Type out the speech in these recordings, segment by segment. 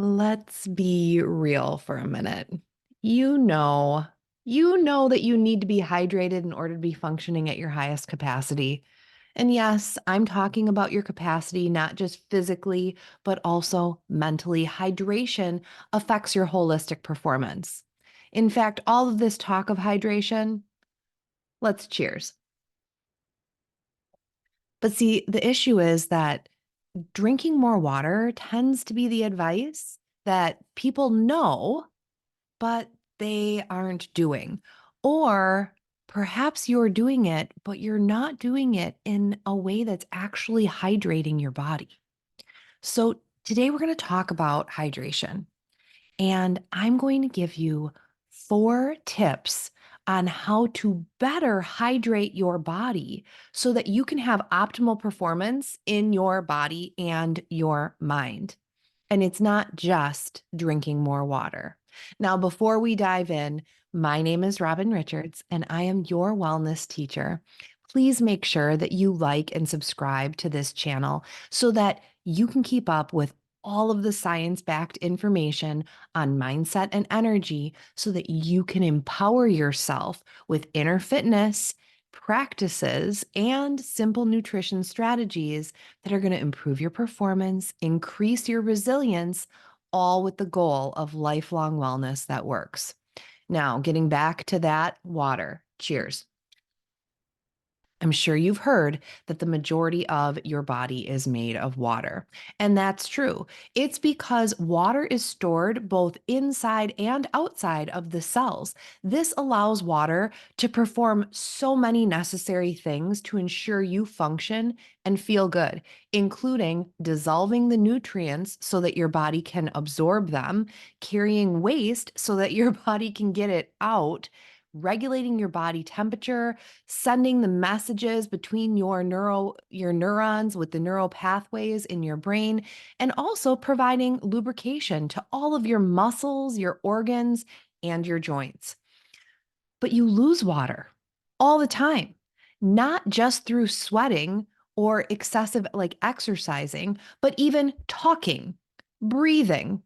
Let's be real for a minute. You know, you know that you need to be hydrated in order to be functioning at your highest capacity. And yes, I'm talking about your capacity, not just physically, but also mentally. Hydration affects your holistic performance. In fact, all of this talk of hydration, let's cheers. But see, the issue is that drinking more water tends to be the advice that people know but they aren't doing. Or perhaps you're doing it, but you're not doing it in a way that's actually hydrating your body. So, today we're going to talk about hydration, and I'm going to give you 4 tips on how to better hydrate your body so that you can have optimal performance in your body and your mind. And it's not just drinking more water. Now, before we dive in, my name is Robin Richards, and I am your wellness teacher. Please make sure that you like and subscribe to this channel so that you can keep up with all of the science backed information on mindset and energy so that you can empower yourself with inner fitness practices and simple nutrition strategies that are going to improve your performance, increase your resilience, all with the goal of lifelong wellness that works. Now, getting back to that water, cheers. I'm sure you've heard that the majority of your body is made of water. And that's true. It's because water is stored both inside and outside of the cells. This allows water to perform so many necessary things to ensure you function and feel good, including dissolving the nutrients so that your body can absorb them, carrying waste so that your body can get it out, regulating your body temperature, sending the messages between your neurons with the neural pathways in your brain, and also providing lubrication to all of your muscles, your organs, and your joints. But you lose water all the time, not just through sweating or excessive like exercising, but even talking, breathing,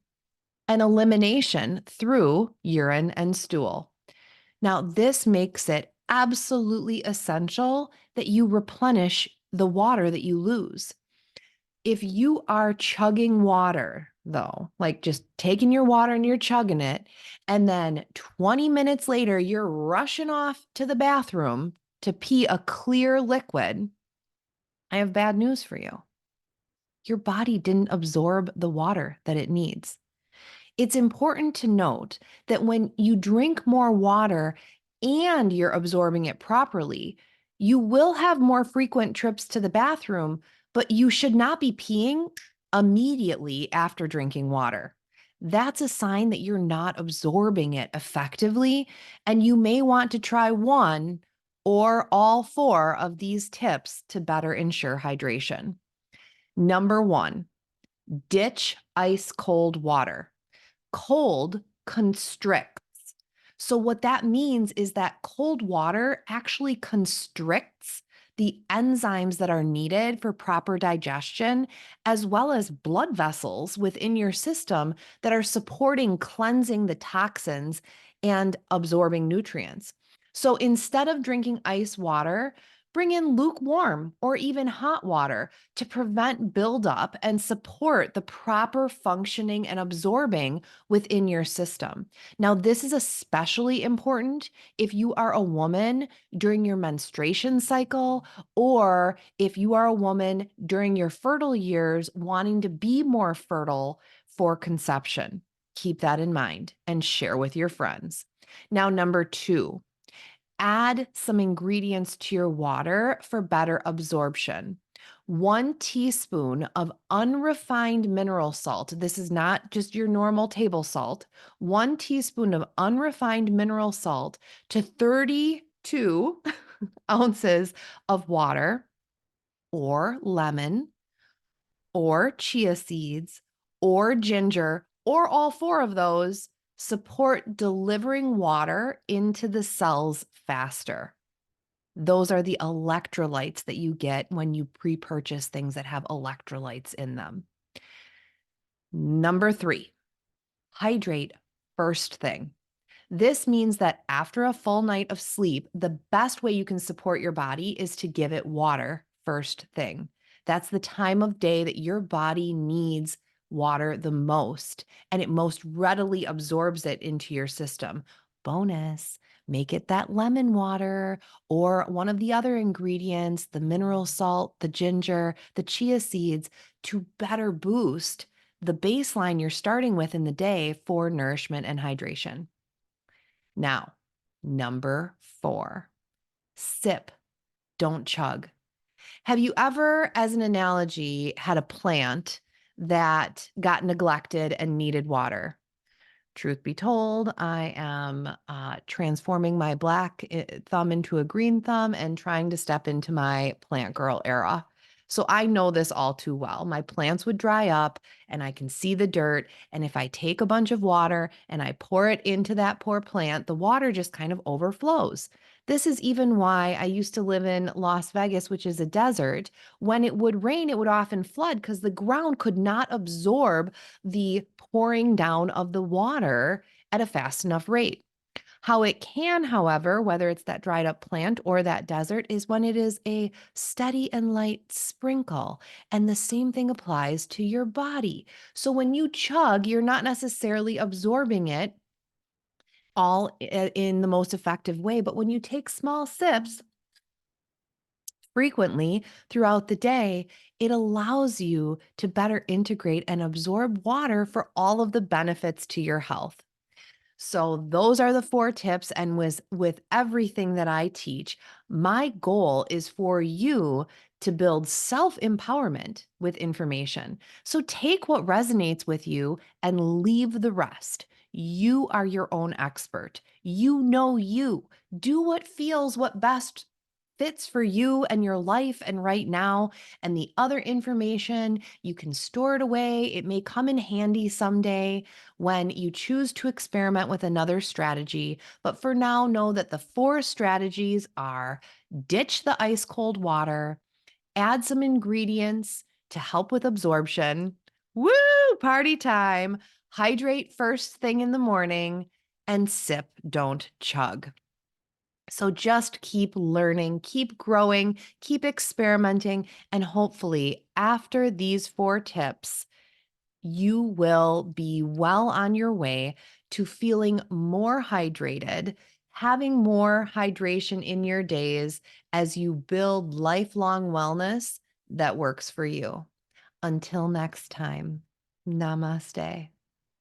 and elimination through urine and stool. Now, this makes it absolutely essential that you replenish the water that you lose. If you are chugging water, though, like just taking your water and you're chugging it, and then 20 minutes later, you're rushing off to the bathroom to pee a clear liquid, I have bad news for you. Your body didn't absorb the water that it needs. It's important to note that when you drink more water and you're absorbing it properly, you will have more frequent trips to the bathroom, but you should not be peeing immediately after drinking water. That's a sign that you're not absorbing it effectively, and you may want to try one or all 4 of these tips to better ensure hydration. Number 1, ditch ice cold water. Cold constricts. So, what that means is that cold water actually constricts the enzymes that are needed for proper digestion, as well as blood vessels within your system that are supporting cleansing the toxins and absorbing nutrients. So, instead of drinking ice water, bring in lukewarm or even hot water to prevent buildup and support the proper functioning and absorbing within your system. Now, this is especially important if you are a woman during your menstruation cycle, or if you are a woman during your fertile years wanting to be more fertile for conception. Keep that in mind and share with your friends. Now, number 2, add some ingredients to your water for better absorption. 1 teaspoon of unrefined mineral salt. This is not just your normal table salt. 1 teaspoon of unrefined mineral salt to 32 ounces of water, or lemon, or chia seeds, or ginger, or all 4 of those support delivering water into the cells faster. Those are the electrolytes that you get when you pre-purchase things that have electrolytes in them. Number 3, Hydrate first thing. This means that after a full night of sleep, the best way you can support your body is to give it water first thing. That's the time of day that your body needs water the most, and it most readily absorbs it into your system. Bonus, make it that lemon water or one of the other ingredients, the mineral salt, the ginger, the chia seeds, to better boost the baseline you're starting with in the day for nourishment and hydration. Now, number 4, sip, don't chug. Have you ever, as an analogy, had a plant that got neglected and needed water? Truth be told, I am transforming my black thumb into a green thumb and trying to step into my plant girl era. So I know this all too well. My plants would dry up and I can see the dirt. And if I take a bunch of water and I pour it into that poor plant, the water just kind of overflows. This is even why I used to live in Las Vegas, which is a desert. When it would rain, it would often flood because the ground could not absorb the pouring down of the water at a fast enough rate. How it can, however, whether it's that dried up plant or that desert, is when it is a steady and light sprinkle. And the same thing applies to your body. So when you chug, you're not necessarily absorbing it all in the most effective way. But when you take small sips, frequently throughout the day, it allows you to better integrate and absorb water for all of the benefits to your health. So those are the 4 tips, and with everything that I teach, my goal is for you to build self-empowerment with information. So take what resonates with you and leave the rest. You are your own expert. You know you. Do what best fits for you and your life and right now. And the other information, you can store it away. It may come in handy someday when you choose to experiment with another strategy. But for now, know that the 4 strategies are: ditch the ice cold water, add some ingredients to help with absorption. Woo, party time. Hydrate first thing in the morning, and sip, don't chug. So just keep learning, keep growing, keep experimenting, and hopefully, after these 4 tips, you will be well on your way to feeling more hydrated, having more hydration in your days as you build lifelong wellness that works for you. Until next time, namaste.